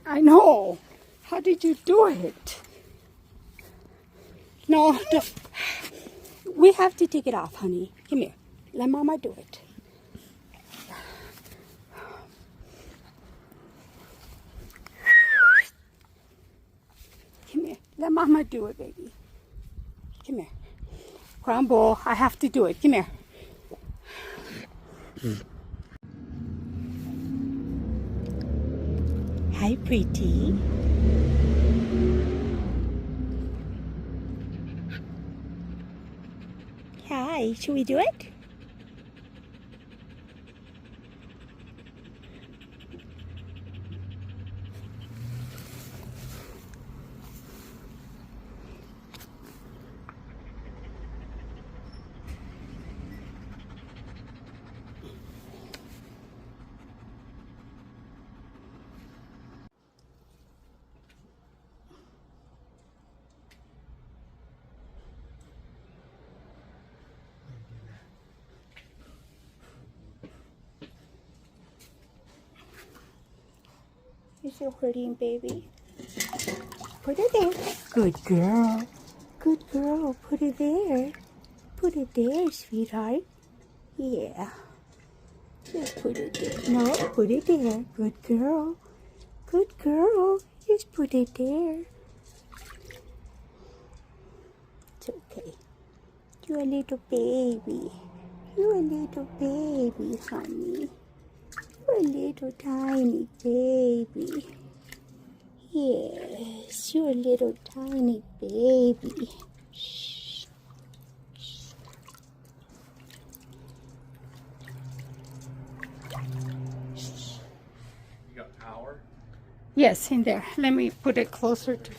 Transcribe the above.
I know. How did you do it? No, we have to take it off, honey. Come here. Let Mama do it. Come here. Let Mama do it, baby. Come here. Crumble, I have to do it. Come here. Hi, pretty. Hi, should we do it? You're still hurting, baby. Put it there. Good girl. Good girl. Put it there. Put it there, sweetheart. Yeah. Just put it there. No, put it there. Good girl. Good girl. Just put it there. It's okay. You're a little baby. You're a little baby, honey. You're a little tiny baby. Yes, you're a little tiny baby. Shh. Shh. You got power? Yes, in there. Let me put it closer to